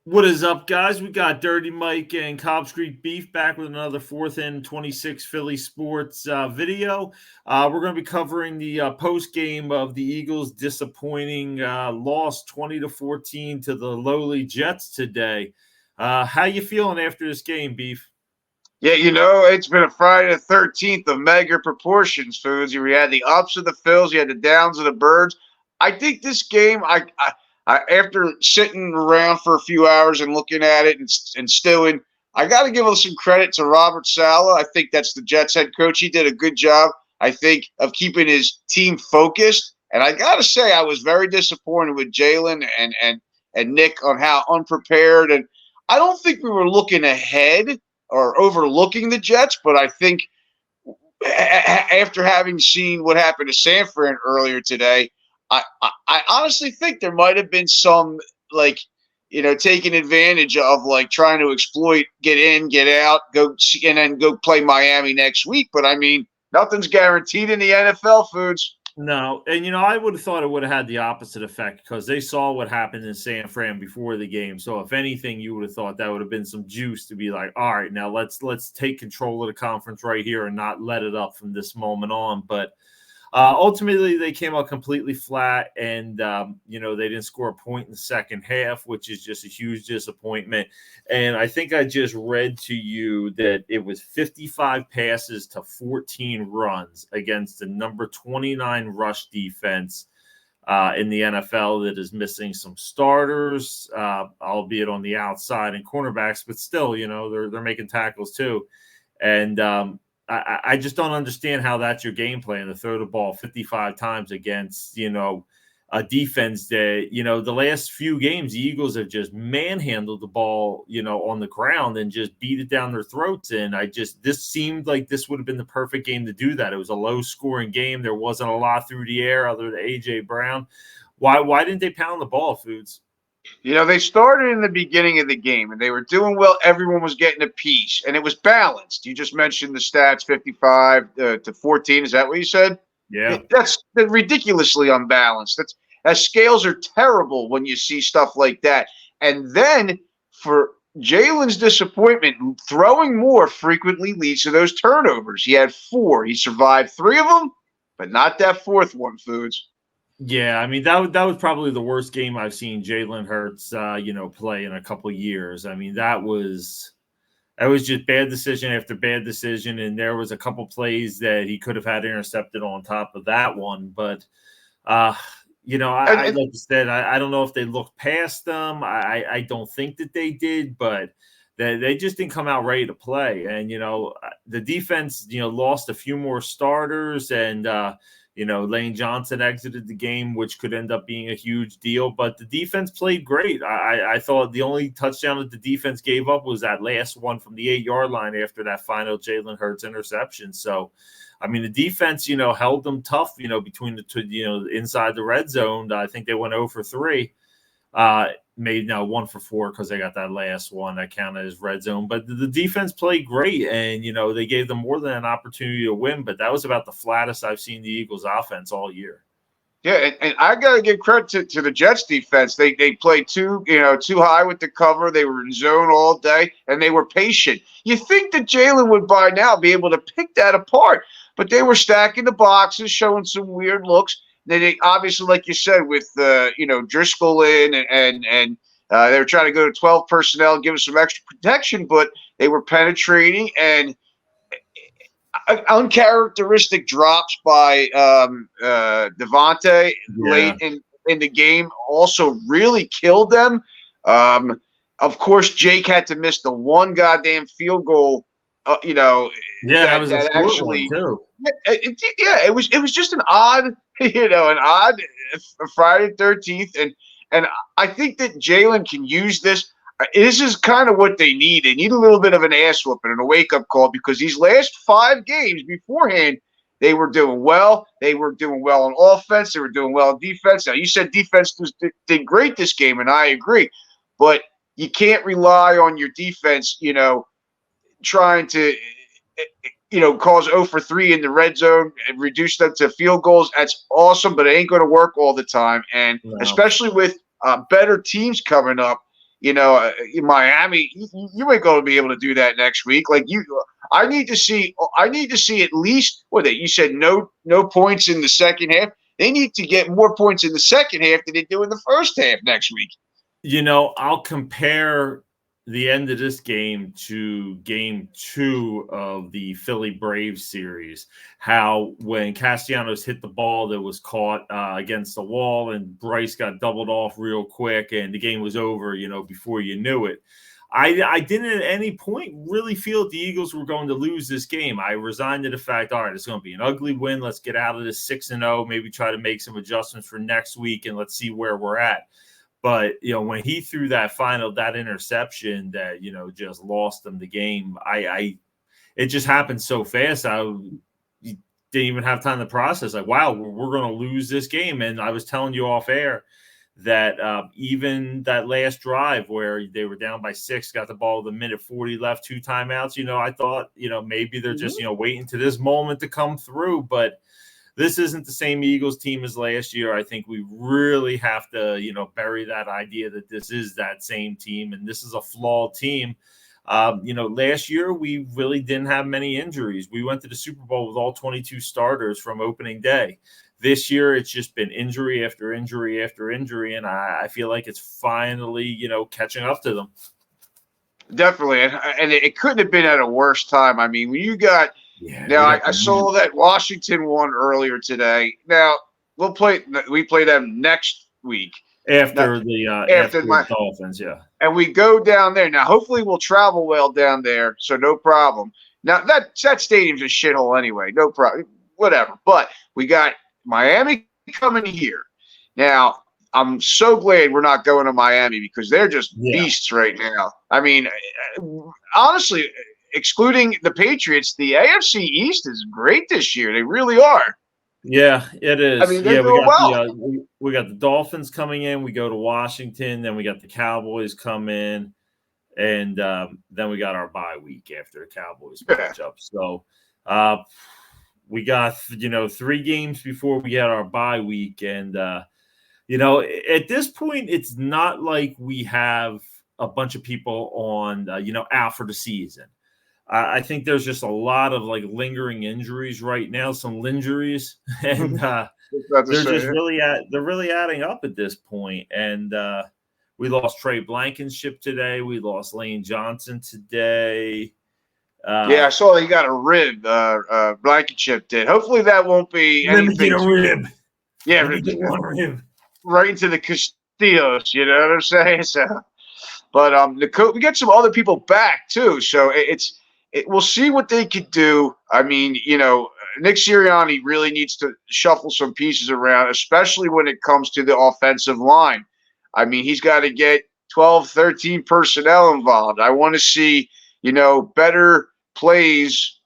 What is up, guys? We got Dirty Mike and Cobb Street Beef back with another 4th and 26 Philly sports video. We're going to be covering the post game of the Eagles' disappointing loss 20-14 to the lowly Jets today. How you feeling after this game, Beef? Yeah, it's been a Friday the 13th of mega proportions, foods. You had the ups of the Phils, you had the downs of the Birds. I think this game, after sitting around for a few hours and looking at it and stewing, I got to give some credit to Robert Saleh. I think that's the Jets head coach. He did a good job, I think, of keeping his team focused. And I got to say, I was very disappointed with Jalen and Nick on how unprepared. And I don't think we were looking ahead or overlooking the Jets, but I think after having seen what happened to San Fran earlier today, I honestly think there might have been some taking advantage of trying to exploit, get in, get out, and then go play Miami next week. But I mean, nothing's guaranteed in the NFL, foods. No, and I would have thought it would have had the opposite effect because they saw what happened in San Fran before the game. So if anything, you would have thought that would have been some juice to be like, all right, now let's take control of the conference right here and not let it up from this moment on. But ultimately, they came out completely flat, and they didn't score a point in the second half, which is just a huge disappointment. And I think I just read to you that it was 55 passes to 14 runs against the number 29 rush defense in the NFL that is missing some starters, albeit on the outside and cornerbacks, but still, they're making tackles too, and I just don't understand how that's your game plan to throw the ball 55 times against, a defense that, the last few games, the Eagles have just manhandled the ball, on the ground and just beat it down their throats. And this seemed like this would have been the perfect game to do that. It was a low scoring game. There wasn't a lot through the air other than A.J. Brown. Why didn't they pound the ball, Foods? They started in the beginning of the game, and they were doing well. Everyone was getting a piece, and it was balanced. You just mentioned the stats, 55 to 14. Is that what you said? Yeah. That's ridiculously unbalanced. Scales are terrible when you see stuff like that. And then for Jalen's disappointment, throwing more frequently leads to those turnovers. He had 4. He survived 3 of them, but not that 4th one, Foods. Yeah, I mean, that was probably the worst game I've seen Jalen Hurts, play in a couple of years. I mean, that was just bad decision after bad decision, and there was a couple plays that he could have had intercepted on top of that one. But, like you said, I don't know if they looked past them. I don't think that they did, but they just didn't come out ready to play. And, the defense, lost a few more starters, and Lane Johnson exited the game, which could end up being a huge deal. But the defense played great. I thought the only touchdown that the defense gave up was that last one from the 8-yard line after that final Jalen Hurts interception. So, I mean, the defense, held them tough, between the two, inside the red zone. I think they went 0 for 3. Made now 1 for 4 because they got that last one that counted as red zone. But the defense played great, and they gave them more than an opportunity to win. But that was about the flattest I've seen the Eagles' offense all year. Yeah, and I gotta give credit to the Jets defense. They played too high with the cover. They were in zone all day, and they were patient. You think that Jalen would by now be able to pick that apart, but they were stacking the boxes, showing some weird looks. They obviously, like you said, with Driscoll in and they were trying to go to 12 personnel, give us some extra protection, but they were penetrating and uncharacteristic drops by Devontae late in the game also really killed them. Of course, Jake had to miss the one goddamn field goal. That was a short one too. It was just an odd Friday 13th, and I think that Jalen can use this. This is kind of what they need. They need a little bit of an ass whooping and a wake-up call because these last 5 games beforehand, they were doing well. They were doing well on offense. They were doing well on defense. Now, you said defense did great this game, and I agree. But you can't rely on your defense, trying to, cause 0 for 3 in the red zone and reduce them to field goals. That's awesome, but it ain't going to work all the time. And especially with better teams coming up, in Miami, you ain't going to be able to do that next week. I need to see at least you said no points in the second half. They need to get more points in the second half than they do in the first half next week. I'll compare the end of this game to game 2 of the Philly Braves series. How when Castellanos hit the ball that was caught against the wall and Bryce got doubled off real quick and the game was over, before you knew it. I didn't at any point really feel the Eagles were going to lose this game. I resigned to the fact, all right, it's going to be an ugly win. Let's get out of this 6-0, maybe try to make some adjustments for next week and let's see where we're at. But, when he threw that interception that, just lost them the game, it just happened so fast. I didn't even have time to process. Like, wow, we're going to lose this game. And I was telling you off air that even that last drive where they were down by 6, got the ball with 1:40 left, 2 timeouts, I thought, maybe they're just, waiting to this moment to come through. But this isn't the same Eagles team as last year. I think we really have to, bury that idea that this is that same team and this is a flawed team. Last year we really didn't have many injuries. We went to the Super Bowl with all 22 starters from opening day. This year it's just been injury after injury after injury, and I feel like it's finally, catching up to them. Definitely, and it couldn't have been at a worse time. I mean, when you got – I saw that Washington won earlier today. Now we play them next week after the Dolphins, yeah. And we go down there. Now, hopefully, we'll travel well down there, so no problem. Now that stadium's a shithole anyway, no problem. Whatever. But we got Miami coming here. Now, I'm so glad we're not going to Miami because they're just beasts right now. I mean, honestly. Excluding the Patriots, the AFC East is great this year. They really are. Yeah, it is. I mean, they're doing well. We got the Dolphins coming in. We go to Washington. Then we got the Cowboys come in. And then we got our bye week after the Cowboys matchup. So we got, 3 games before we had our bye week. And, at this point, it's not like we have a bunch of people on, out for the season. I think there's just a lot of lingering injuries right now, some lingeries, and they're really adding up at this point. And we lost Trey Blankenship today. We lost Lane Johnson today. I saw he got a rib. Blankenship did. Hopefully that won't be anything. Let me get a rib. Yeah, let me get one rib. Right into the Castillos. You know what I'm saying? So, but we get some other people back too. So we'll see what they could do. I mean, Nick Sirianni really needs to shuffle some pieces around, especially when it comes to the offensive line. I mean, he's got to get 12, 13 personnel involved. I want to see, better plays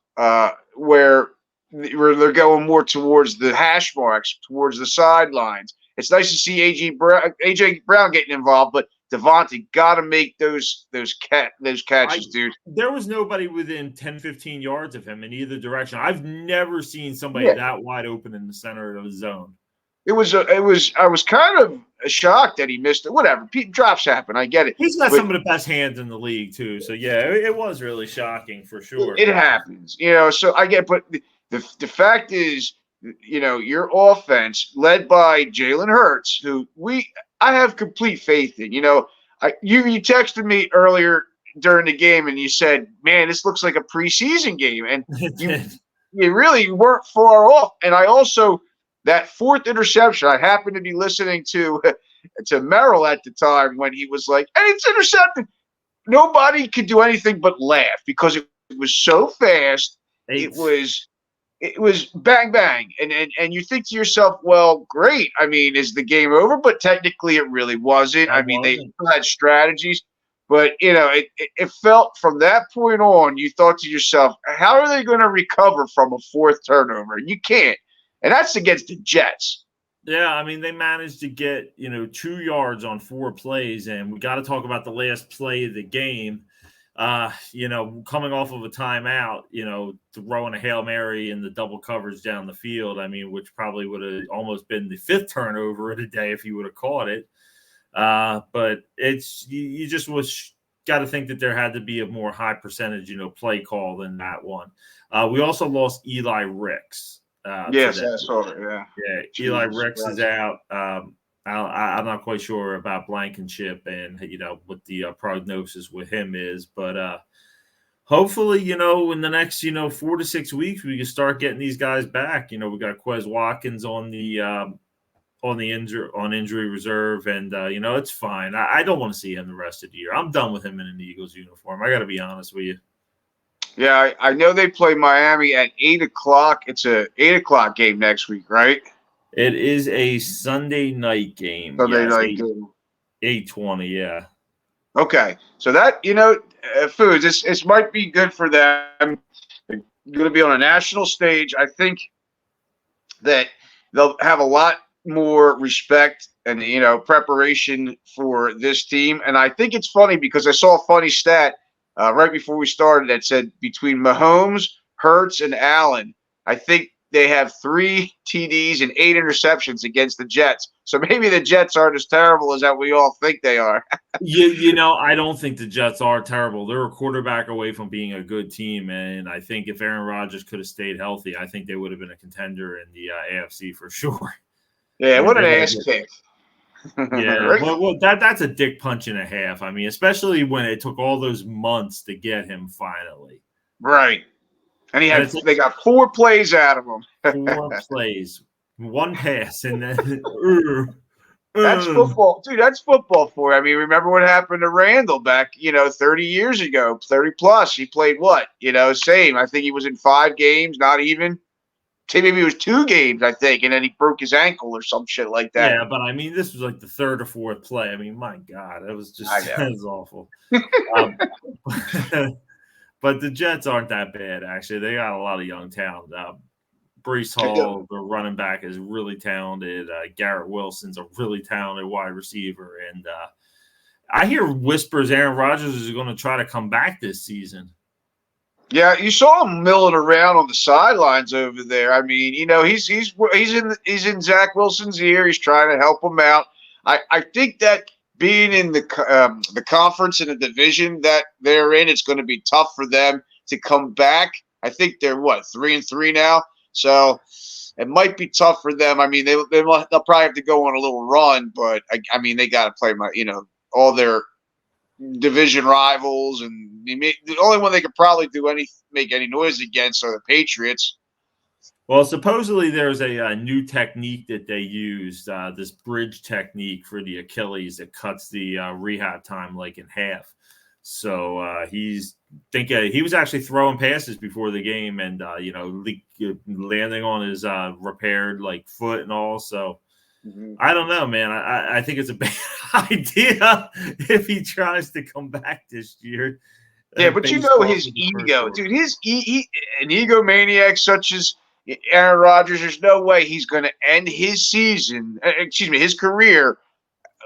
where they're going more towards the hash marks, towards the sidelines. It's nice to see AJ Brown getting involved, but Devontae got to make those catches, dude. There was nobody within 10, 15 yards of him in either direction. I've never seen somebody that wide open in the center of the zone. I was kind of shocked that he missed it. Whatever. Drops happen. I get it. He's got some of the best hands in the league too. So yeah, it was really shocking for sure. It happens, so I get, but the fact is, your offense led by Jalen Hurts, who I have complete faith in. You texted me earlier during the game and you said, man, this looks like a preseason game. And you really weren't far off. And I also, that 4th interception, I happened to be listening to Merrill at the time when he was like, and it's intercepted. Nobody could do anything but laugh because it was so fast. It was bang, bang. And you think to yourself, well, great. I mean, is the game over? But technically it really wasn't. They had strategies. But, it felt from that point on, you thought to yourself, how are they going to recover from a 4th turnover? You can't. And that's against the Jets. Yeah, they managed to get, 2 yards on 4 plays. And we got to talk about the last play of the game. Coming off of a timeout, throwing a Hail Mary in the double coverage down the field, which probably would have almost been the 5th turnover of the day if he would have caught it. But you just got to think that there had to be a more high percentage, play call than that one. We also lost Eli Ricks. Yes, today. that's all. Yeah. Yeah, Eli Jesus Ricks Christ. is out. I'm not quite sure about Blankenship and what the prognosis with him is, but hopefully, in the next 4 to 6 weeks we can start getting these guys back. We got Quez Watkins on the injury reserve, and it's fine. I don't want to see him the rest of the year. I'm done with him in an Eagles uniform. I got to be honest with you. Yeah, I know they play Miami at 8:00. It's a 8:00 game next week, right? It is a Sunday night game. Sunday Yes, night game. 8:20. Yeah. Okay, so that Foods, this might be good for them. They're going to be on a national stage. I think that they'll have a lot more respect and preparation for this team. And I think it's funny because I saw a funny stat right before we started that said between Mahomes, Hurts, and Allen, I think they have 3 TDs and 8 interceptions against the Jets. So maybe the Jets aren't as terrible as that we all think they are. I don't think the Jets are terrible. They're a quarterback away from being a good team, and I think if Aaron Rodgers could have stayed healthy, I think they would have been a contender in the AFC for sure. Yeah, what an ass kick. Yeah, Right? well, that's a dick punch and a half. I mean, especially when it took all those months to get him finally. Right. And they got 4 plays out of him. 4 plays, 1 pass, and then that's football, dude. That's football for you. I mean, remember what happened to Randall back, 30 years ago, 30 plus. He played what, same. I think he was in 5 games, not even. Maybe it was 2 games, I think, and then he broke his ankle or some shit like that. Yeah, but I mean, this was like the 3rd or 4th play. I mean, my God, that was awful. But the Jets aren't that bad, actually. They got a lot of young talent. Breece Hall, the running back, is really talented. Garrett Wilson's a really talented wide receiver. And I hear whispers Aaron Rodgers is going to try to come back this season. Yeah, you saw him milling around on the sidelines over there. I mean, he's in Zach Wilson's ear. He's trying to help him out. I think that being in the conference and the division that they're in, it's going to be tough for them to come back. I think they're 3-3 now, so it might be tough for them. I mean, they'll probably have to go on a little run, but I mean, they got to play all their division rivals, and the only one they could probably make any noise against are the Patriots. Well, supposedly there's a new technique that they used, this bridge technique for the Achilles that cuts the rehab time like in half. So he was actually throwing passes before the game and landing on his repaired foot and all. So I don't know, man. I think it's a bad idea if he tries to come back this year. Yeah, but his ego, dude. An egomaniac such as Aaron Rodgers. There's no way he's going to end his his career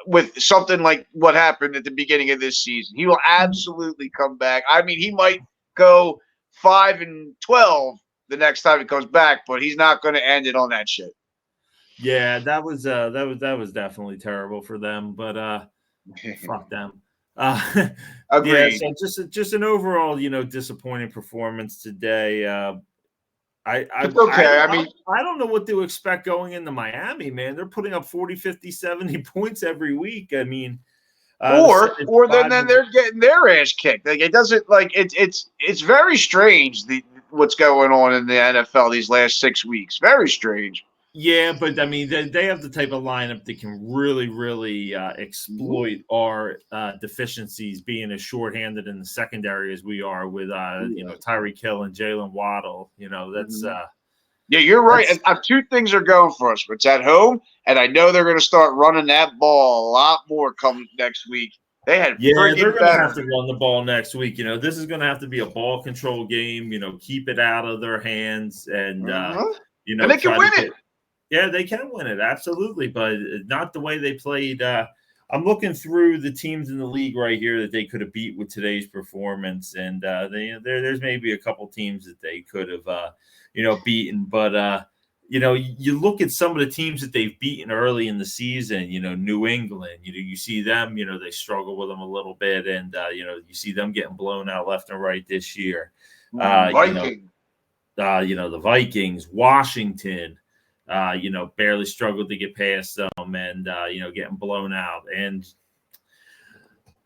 with something like what happened at the beginning of this season. He will absolutely come back. I mean, he might go 5-12 the next time he comes back, but he's not going to end it on that shit. Yeah, that was definitely terrible for them, but fuck them. Agreed. Yeah, so just an overall, disappointing performance today. It's okay. I don't know what to expect going into Miami, man. They're putting up 40, 50, 70 points every week. I mean, or then they're getting their ass kicked. It doesn't it's very strange what's going on in the NFL these last 6 weeks. Very strange. Yeah, but I mean, they have the type of lineup that can really, really exploit our deficiencies, being as shorthanded in the secondary as we are with, Tyreek Hill and Jalen Waddle. That's yeah, you're right. And 2 things are going for us. It's at home, and I know they're going to start running that ball a lot more coming next week. They're going to have to run the ball next week. This is going to have to be a ball control game. Keep it out of their hands, and and they can win it. Yeah, they can win it, absolutely, but not the way they played. I'm looking through the teams in the league right here that they could have beat with today's performance, and there's maybe a couple teams that they could have, beaten. But you look at some of the teams that they've beaten early in the season, New England, you see them, they struggle with them a little bit. And, you see them getting blown out left and right this year. Viking. The Vikings, Washington, barely struggled to get past them and, getting blown out. And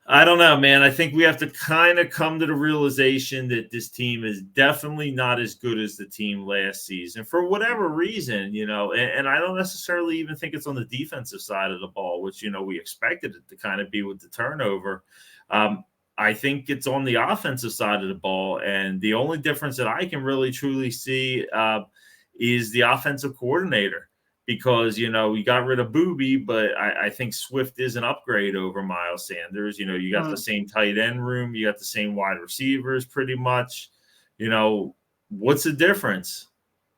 I don't know, man. I think we have to kind of come to the realization that this team is definitely not as good as the team last season for whatever reason, and I don't necessarily even think it's on the defensive side of the ball, which, we expected it to kind of be with the turnover. I think it's on the offensive side of the ball. And the only difference that I can really truly see is the offensive coordinator. Because, we got rid of Booby, but I think Swift is an upgrade over Miles Sanders. You got the same tight end room. You got the same wide receivers pretty much. What's the difference?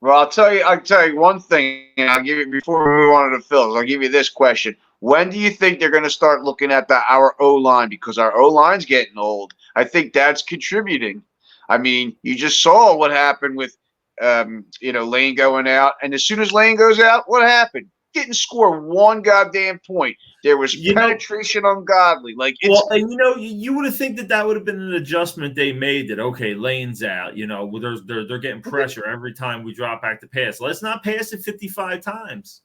Well, I'll tell you one thing, and I'll give you, before we move on to the Phils, I'll give you this question. When do you think they're going to start looking at our O-line? Because our O-line's getting old. I think that's contributing. I mean, you just saw what happened with Lane going out, and as soon as Lane goes out, what happened? Didn't score one goddamn point. There was penetration ungodly. Like, and you would have think that would have been an adjustment they made. That okay, Lane's out. They're getting pressure every time we drop back to pass. Let's not pass it 55 times.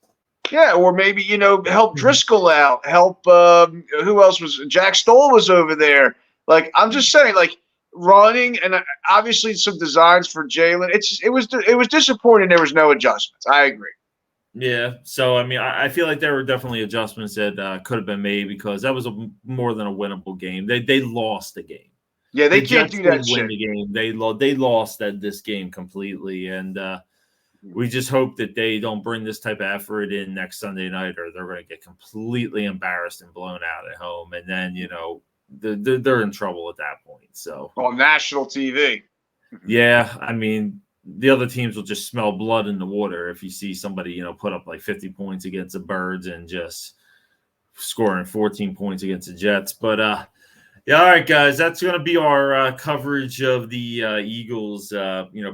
Yeah, or maybe help Driscoll out. Help who else was? Jack Stoll was over there. Like, I'm just saying, like, running, and obviously some designs for Jalen. It was disappointing. There was no adjustments. I agree. Yeah. So I mean, I feel like there were definitely adjustments that could have been made because that was more than a winnable game. They lost the game. Yeah, they can't do that. Win the game. They lost this game completely, and we just hope that they don't bring this type of effort in next Sunday night, or they're going to get completely embarrassed and blown out at home, and then they're in trouble at that point. So on national TV. Yeah, I mean, the other teams will just smell blood in the water if you see somebody, put up like 50 points against the Birds and just scoring 14 points against the Jets. But yeah, all right, guys, that's going to be our coverage of the Eagles,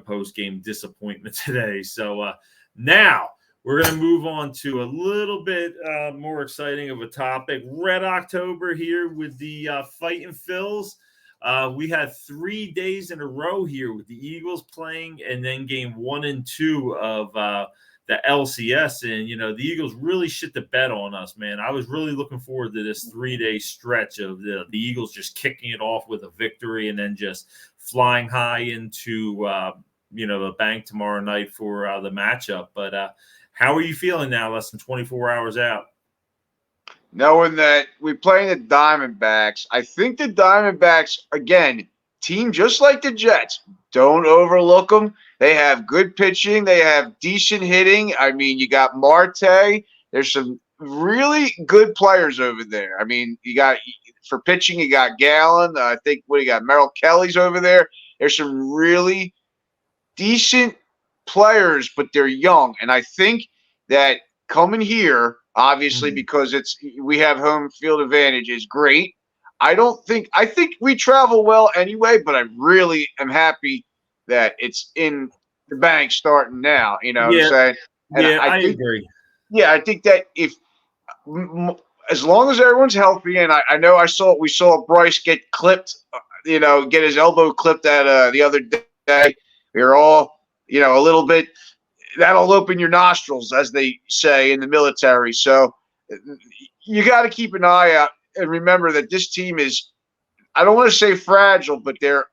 post-game disappointment today. So now we're going to move on to a little bit more exciting of a topic. Red October here with the Fighting Phils. We had 3 days in a row here with the Eagles playing, and then game 1 and 2 of the LCS. And, the Eagles really shit the bed on us, man. I was really looking forward to this 3-day stretch of the Eagles just kicking it off with a victory and then just flying high into, the bank tomorrow night for the matchup. But how are you feeling now, less than 24 hours out? Knowing that we play the Diamondbacks, I think the Diamondbacks, again, team just like the Jets, don't overlook them. They have good pitching. They have decent hitting. I mean, you got Marte. There's some really good players over there. I mean, you got for pitching, you got Gallen. I think you got? Merrill Kelly's over there. There's some really decent players, but they're young. And I think that coming here, obviously, because we have home field advantage, is great. I think we travel well anyway, but I really am happy that it's in the bank starting now. You know what I'm saying? And I agree. Yeah, I think that as long as everyone's healthy, and I know we saw Bryce get clipped, get his elbow clipped at the other day. We were all, a little bit. That'll open your nostrils, as they say in the military. So you got to keep an eye out and remember that this team is, I don't want to say fragile, but they're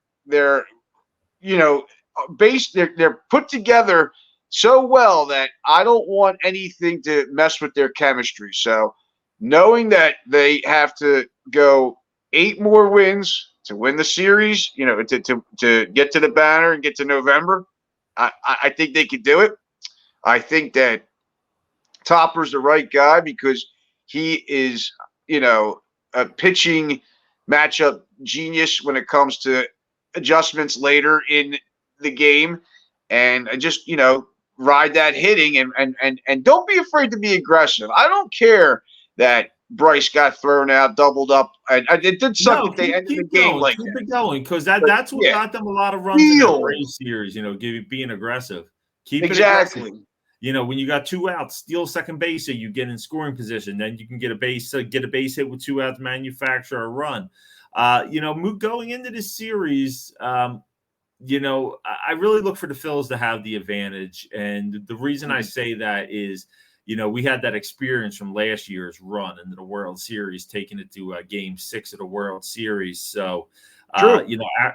put together so well that I don't want anything to mess with their chemistry. So knowing that they have to go 8 more wins to win the series, to get to the banner and get to November, I think they could do it. I think that Topper's the right guy because he is, a pitching matchup genius when it comes to adjustments later in the game, and just, ride that hitting and don't be afraid to be aggressive. I don't care that Bryce got thrown out, doubled up. It did something at the end of the game like that. Keep it going, because that's what got them a lot of runs in the race series, being aggressive. Keep it aggressive. when you got 2 outs, steal second base, so you get in scoring position. Then you can get a base hit with 2 outs, manufacture a run. Going into this series, I really look for the Phils to have the advantage. And the reason I say that is, we had that experience from last year's run into the World Series, taking it to Game 6 of the World Series. So,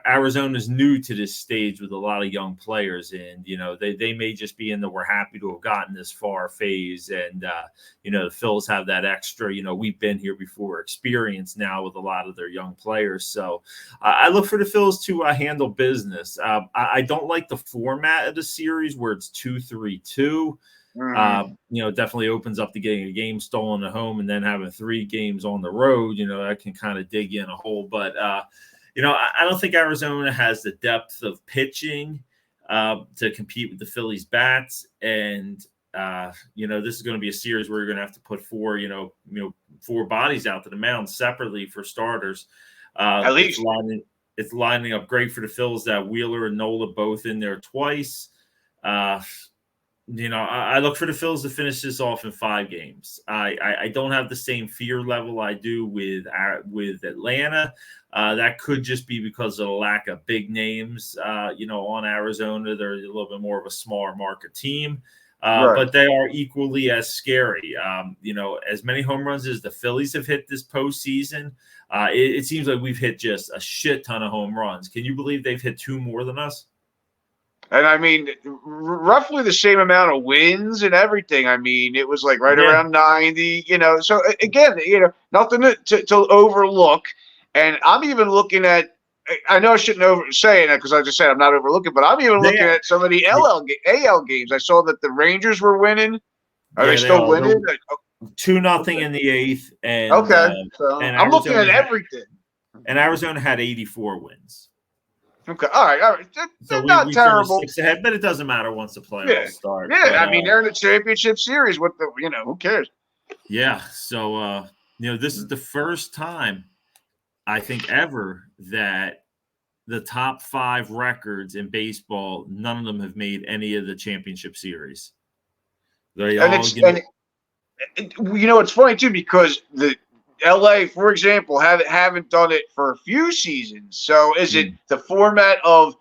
Arizona's new to this stage with a lot of young players, and they may just be in the we're happy to have gotten this far phase. And the Phils have that extra, we've been here before experience now with a lot of their young players. So I look for the Phils to handle business. I don't like the format of the series where it's 2-3-2. Definitely opens up to getting a game stolen at home and then having 3 games on the road. That can kind of dig in a hole. But I don't think Arizona has the depth of pitching to compete with the Phillies bats. And, this is going to be a series where you're going to have to put 4 bodies out to the mound separately for starters. At least it's lining up great for the Phils that Wheeler and Nola both in there twice. I look for the Phils to finish this off in 5 games. I don't have the same fear level I do with Atlanta. That could just be because of the lack of big names, on Arizona. They're a little bit more of a smaller market team, but they are equally as scary. As many home runs as the Phillies have hit this postseason, it seems like we've hit just a shit ton of home runs. Can you believe they've hit 2 more than us? And I mean, roughly the same amount of wins and everything. I mean, it was like around 90, So again, nothing to overlook. And I'm even looking at, I know I shouldn't say it because I just said I'm not overlooking, but I'm even looking at some of the AL games. I saw that the Rangers were winning. Are they still winning? 2-0 in the 8th. And, so and I'm looking at everything. And Arizona had 84 wins. Okay, all right. They're not terrible. 6 ahead, but it doesn't matter once the playoffs start. Yeah, but, I mean, they're in the championship series. Who cares? Yeah, so, this is the first time, I think, ever that the top 5 records in baseball, none of them have made any of the championship series. It's funny, too, because the LA, for example, haven't done it for a few seasons. So is it the format of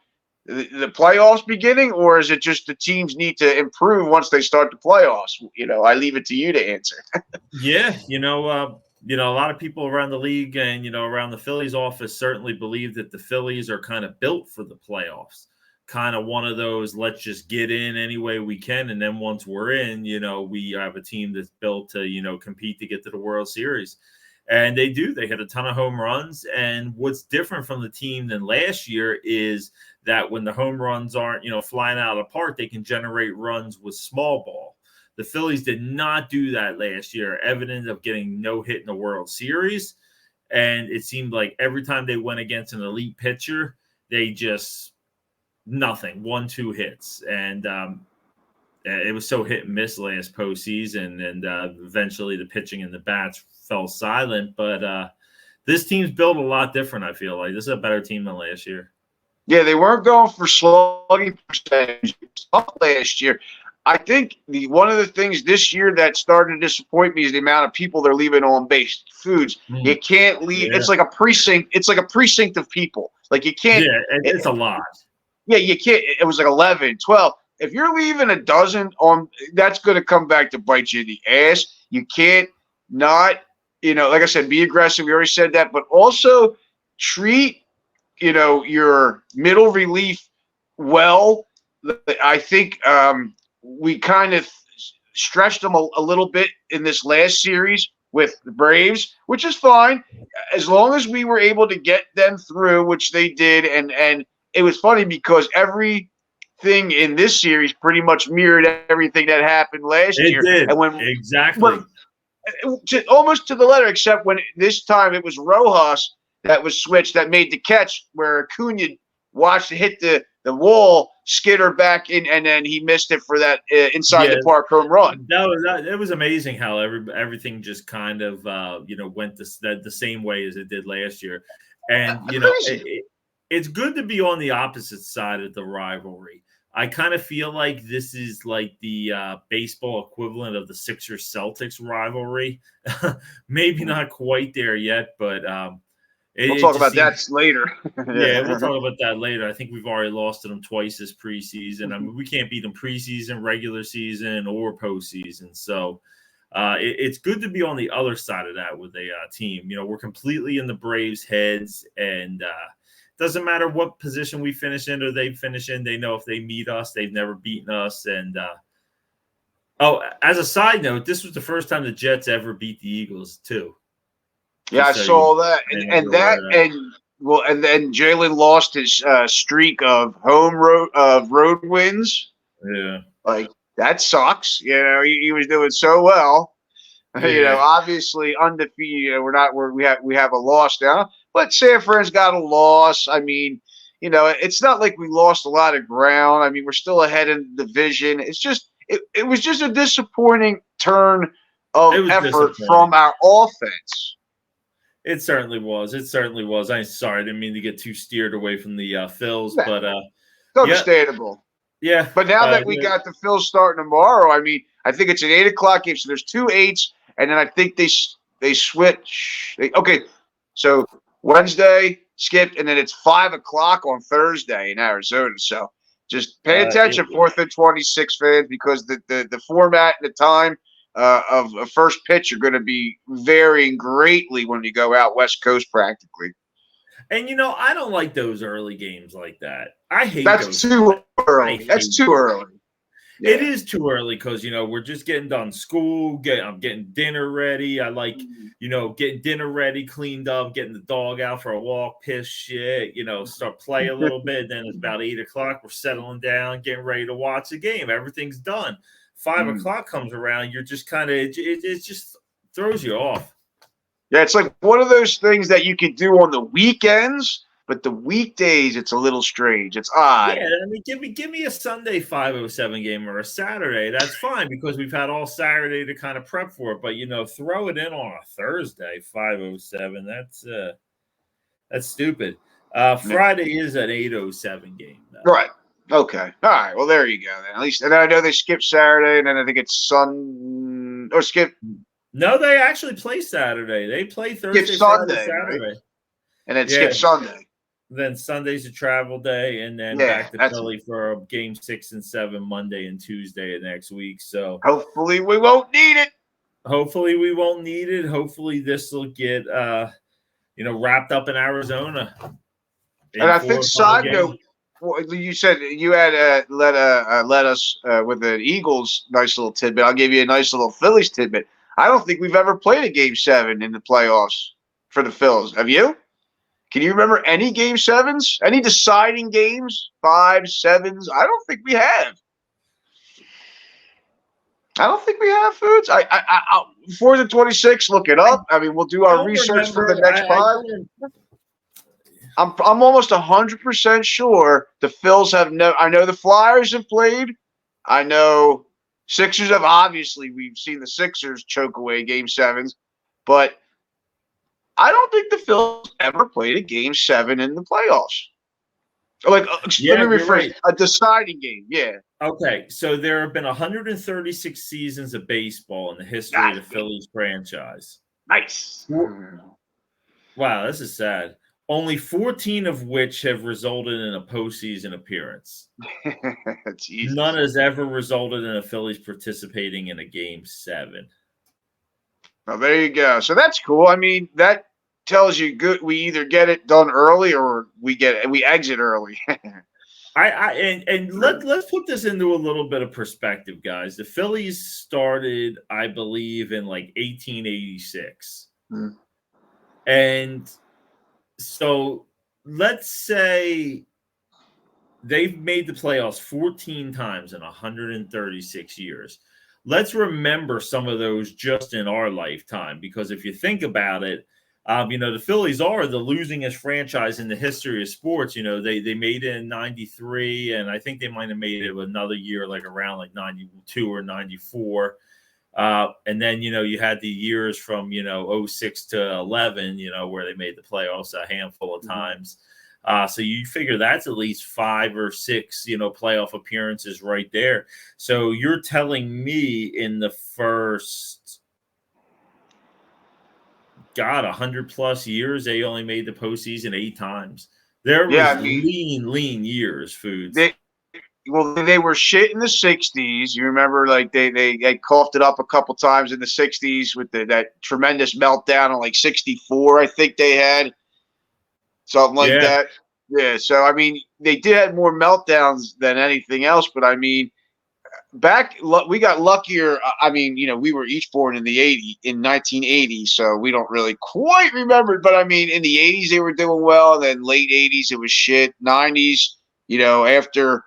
the playoffs beginning, or is it just the teams need to improve once they start the playoffs? I leave it to you to answer. Yeah, a lot of people around the league and, around the Phillies office certainly believe that the Phillies are kind of built for the playoffs. Kind of one of those, let's just get in any way we can. And then once we're in, we have a team that's built to, compete to get to the World Series. And they do. They hit a ton of home runs. And what's different from the team than last year is that when the home runs aren't, flying out of the park, they can generate runs with small ball. The Phillies did not do that last year, evidence of getting no hit in the World Series. And it seemed like every time they went against an elite pitcher, they just nothing, 1-2 hits. And it was so hit and miss last postseason. And eventually the pitching and the bats fell silent. But this team's built a lot different, I feel like. This is a better team than last year. Yeah, they weren't going for slugging percentage last year. I think one of the things this year that started to disappoint me is the amount of people they're leaving on base. Foods. You can't leave. Yeah. It's like a precinct. It's like a precinct of people. Like you can't. Yeah, it's a lot. Yeah, you can't. It was like 11, 12. If you're leaving a dozen on, that's going to come back to bite you in the ass. You can't not, like I said, be aggressive. We already said that, but also treat, your middle relief well. I think we kind of stretched them a little bit in this last series with the Braves, which is fine as long as we were able to get them through, which they did. And it was funny because everything in this series pretty much mirrored everything that happened last year. Did. And exactly. Almost to the letter, except when this time it was Rojas that was switched that made the catch where Acuna watched it hit the wall, skitter back in, and then he missed it for that inside the park home run. It was amazing how everything just kind of went the same way as it did last year. And it's good to be on the opposite side of the rivalry. I kind of feel like this is like the baseball equivalent of the Sixers-Celtics rivalry. Maybe not quite there yet, but We'll it talk just about that seems. later. Yeah, we'll Yeah. talk about that later. I think we've already lost to them twice this preseason. I mean, we can't beat them preseason, regular season, or postseason. So it's good to be on the other side of that with a team. We're completely in the Braves' heads, and doesn't matter what position we finish in or they finish in. They know if they meet us, they've never beaten us. And as a side note, this was the first time the Jets ever beat the Eagles too. Yeah, I Just so you saw that, are aware of that. and then Jalen lost his streak of road wins. Yeah. Like that sucks. He was doing so well. Yeah. Obviously undefeated. We have a loss now, but San Fran's got a loss. I mean, it's not like we lost a lot of ground. I mean, we're still ahead in the division. It was just a disappointing turn It of was effort disappointing. from our offense. It certainly was. It certainly was. I'm sorry. I didn't mean to get too steered away from the Phils, Yeah, but it's understandable. yeah. But now that we got the Phils starting tomorrow, I mean, I think it's an 8 o'clock game. So there's 2 8s, and then I think they switch. Okay, so Wednesday skipped, and then it's 5 o'clock on Thursday in Arizona. So just pay attention, 4th and 26 fans, because the format and the time of a first pitch are going to be varying greatly when you go out West Coast practically. And I don't like those early games like that. I hate That's those. too early. That's too early. Yeah. It is too early because we're just getting done school. I'm getting dinner ready. I like getting dinner ready, cleaned up, getting the dog out for a walk, piss shit. Start play a little bit. Then it's about 8 o'clock. We're settling down, getting ready to watch the game. Everything's done. 5 o'clock comes around. You're just kind of it just throws you off. Yeah, it's like one of those things that you could do on the weekends, but the weekdays it's a little strange. It's odd. Yeah, I mean, give me a Sunday 5:07 game or a Saturday. That's fine because we've had all Saturday to kind of prep for it. But throw it in on a Thursday 5:07. That's stupid. Friday is an 8:07 game, though. Right. Okay. All right. Well, there you go. Then at least, and I know they skip Saturday, and then I think it's skip. No, they actually play Saturday. They play Thursday, Sunday, Saturday, right? And then skip Sunday. Then Sunday's a travel day, and then back to Philly for game 6 and 7 Monday and Tuesday of next week. So hopefully we won't need it. Hopefully we won't need it. Hopefully this will get wrapped up in Arizona. And I think side note, you said you had let us with the Eagles nice little tidbit. I'll give you a nice little Phillies tidbit. I don't think we've ever played a game 7 in the playoffs for the Phils. Have you? Can you remember any game 7s? Any deciding games? 5s, 7s? I don't think we have. Foods. I 4th and 26. Look it up. I mean, we'll do our research for the next pod. I'm almost 100% sure the Phils have no. I know the Flyers have played. I know Sixers have. Obviously, we've seen the Sixers choke away game 7s, but I don't think the Phils ever played a game 7 in the playoffs. Like, let me rephrase. Right. A deciding game. Yeah. Okay, so there have been 136 seasons of baseball in the history of the Phillies franchise. Nice. Wow, this is sad. Only 14 of which have resulted in a postseason appearance. None has ever resulted in a Phillies participating in a game 7. Well, there you go. So that's cool. I mean, that tells you good. We either get it done early or we exit early. Let's put this into a little bit of perspective, guys. The Phillies started, I believe, in like 1886. And so let's say they've made the playoffs 14 times in 136 years. Let's remember some of those just in our lifetime, because if you think about it, the Phillies are the losingest franchise in the history of sports. They made it in 93, and I think they might have made it another year, like around like 92 or 94. And then, you had the years from, 06 to 11, where they made the playoffs a handful of times. So you figure that's at least 5 or 6, playoff appearances right there. So you're telling me in the first, 100+ years, they only made the postseason 8 times. There Yeah, was I mean, lean years, Foods. they were shit in the '60s. You remember, like they coughed it up a couple times in the '60s with that tremendous meltdown on like '64. I think they had something like Yeah, that. Yeah. So I mean, they did have more meltdowns than anything else. But I mean, we got luckier. I mean, we were each born in 1980, so we don't really quite remember. But I mean, in the '80s they were doing well, and then late '80s it was shit. '90s, after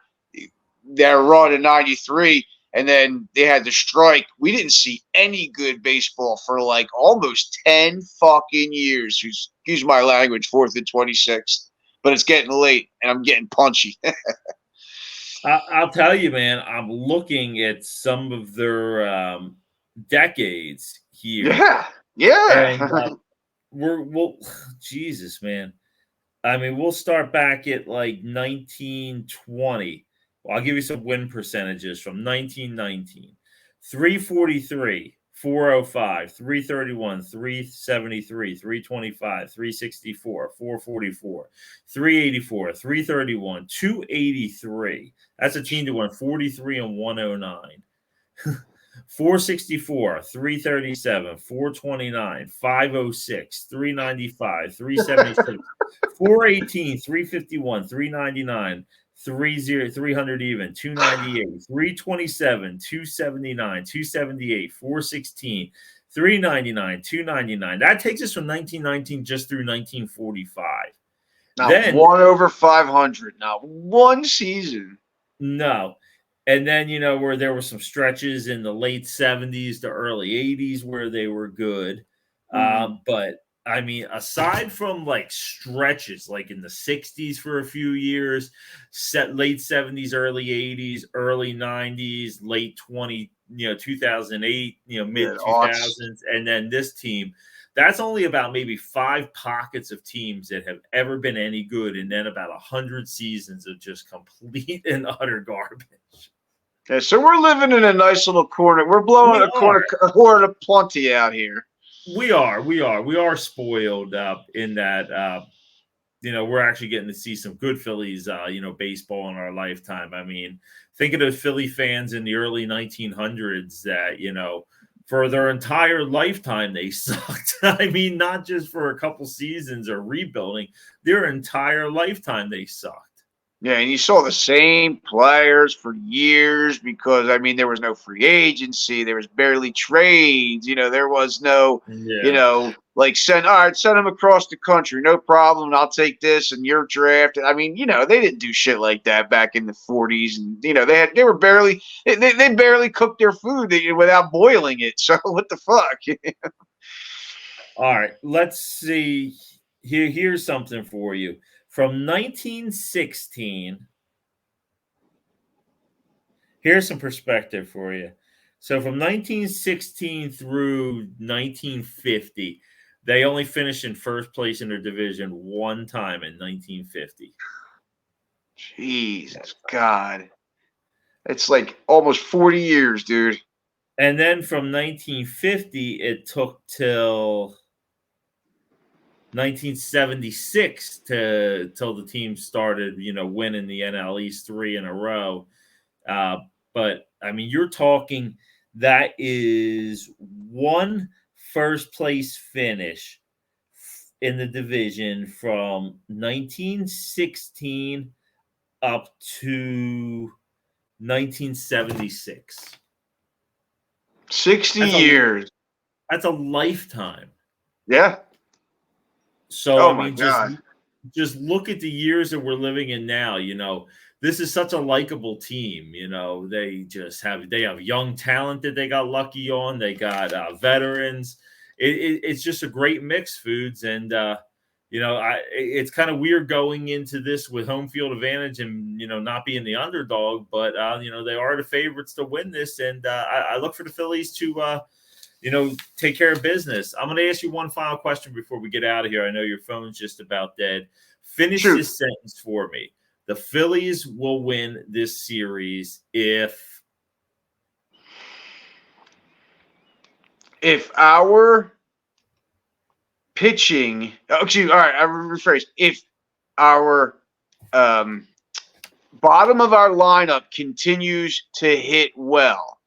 their run in '93, and then they had the strike. We didn't see any good baseball for like almost 10 fucking years. Excuse my language, 4th and 26th. But it's getting late, and I'm getting punchy. I'll tell you, man, I'm looking at some of their decades here. Yeah, yeah. And we'll Jesus, man. I mean, we'll start back at like 1920. Well, I'll give you some win percentages from 1919. 343, 405, 331, 373, 325, 364, 444, 384, 331, 283. That's a team that won 43 and 109. 464, 337, 429, 506, 395, 376, 418, 351, 399, 300 even, 298, 327, 279, 278, 416, 399, 299. That takes us from 1919 just through 1945. Not one over 500. Not one season. No. And then, where there were some stretches in the late 70s to early 80s where they were good. But, I mean, aside from, like, stretches, like in the 60s for a few years, late 70s, early 80s, early 90s, late 2008, mid-2000s, and then this team, that's only about maybe 5 pockets of teams that have ever been any good, and then about 100 seasons of just complete and utter garbage. Yeah, so we're living in a nice little corner. We're blowing a horn of plenty out here. We are spoiled in that we're actually getting to see some good Phillies baseball in our lifetime. I mean, think of the Philly fans in the early 1900s that for their entire lifetime they sucked. I mean, not just for a couple seasons or rebuilding, their entire lifetime they sucked. Yeah, and you saw the same players for years because, I mean, there was no free agency. There was barely trades. There was no, like send them across the country. No problem. I'll take this and you're drafted. I mean, they didn't do shit like that back in the '40s. And, they were barely, they barely cooked their food without boiling it. So what the fuck? All right, let's see. Here's something for you. From 1916, here's some perspective for you. So from 1916 through 1950, they only finished in first place in their division one time in 1950. Jesus God. It's like almost 40 years, dude. And then from 1950, it took till 1976 till the team started, winning the NL East 3 in a row. But I mean, you're talking that is one first place finish in the division from 1916 up to 1976. 60 years. That's a lifetime. Yeah. So, I mean, just look at the years that we're living in now. This is such a likable team. They have young talent that they got lucky on. They got veterans. It's just a great mix, Foods. And, it's kind of weird going into this with home field advantage and, not being the underdog. But, they are the favorites to win this. And I look for the Phillies to take care of business. I'm going to ask you one final question before we get out of here. I know your phone's just about dead. Finish this sentence for me. The Phillies will win this series if our pitching, excuse me, all right, I rephrase. If our bottom of our lineup continues to hit well,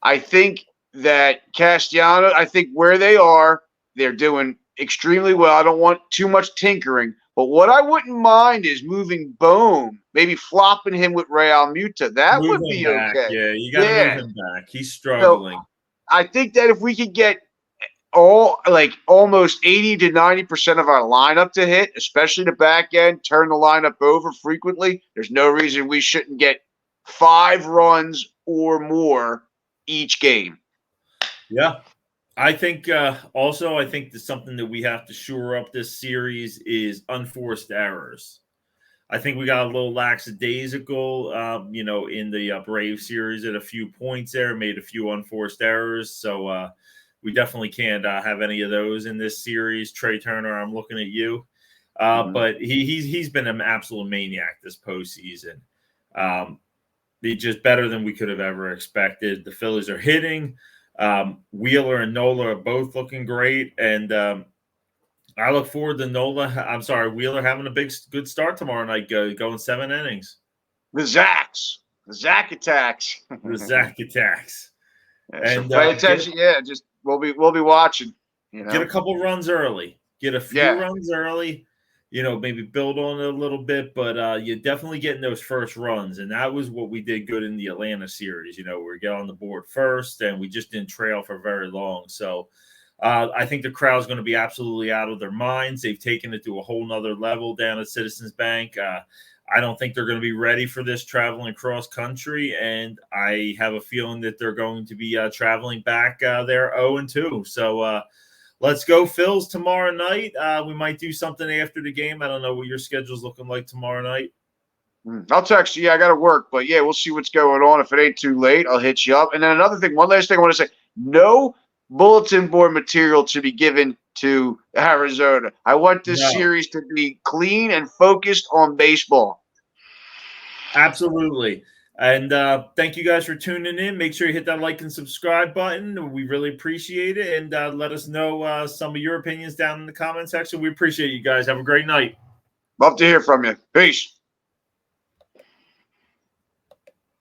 I think that Castellanos, I think where they are, they're doing extremely well. I don't want too much tinkering. But what I wouldn't mind is moving Bohm, maybe flopping him with Real Muta. That would be back. okay. Yeah, you got to move him back. He's struggling. So I think that if we could get almost 80 to 90% of our lineup to hit, especially the back end, turn the lineup over frequently, there's no reason we shouldn't get 5 runs or more each game. Yeah. I think also I think that something that we have to shore up this series is unforced errors. I think we got a little lackadaisical, in the Brave series at a few points there, made a few unforced errors. So we definitely can't have any of those in this series. Trey Turner, I'm looking at you. But he's been an absolute maniac this postseason. He's just better than we could have ever expected. The Phillies are hitting. Wheeler and Nola are both looking great, and I look forward to Wheeler having a good start tomorrow night, going 7 innings. The Zach attacks. The Zach attacks. Yeah, and so pay attention. Just we'll be watching. Get a couple runs early. Get a few runs early. Maybe build on it a little bit, but you're definitely getting those first runs. And that was what we did good in the Atlanta series. We get on the board first, and we just didn't trail for very long. So I think the crowd's going to be absolutely out of their minds. They've taken it to a whole nother level down at Citizens Bank. I don't think they're going to be ready for this traveling cross country, and I have a feeling that they're going to be traveling back there 0-2. So let's go Phils tomorrow night. We might do something after the game. I don't know what your schedule's looking like tomorrow night. I'll text you. I got to work, but we'll see what's going on. If it ain't too late, I'll hit you up. And then another thing, one last thing I want to say, no bulletin board material to be given to Arizona. I want this series to be clean and focused on baseball. Absolutely. And thank you guys for tuning in. Make sure you hit that like and subscribe button. We really appreciate it. And let us know some of your opinions down in the comment section. We appreciate you guys. Have a great night. Love to hear from you. Peace.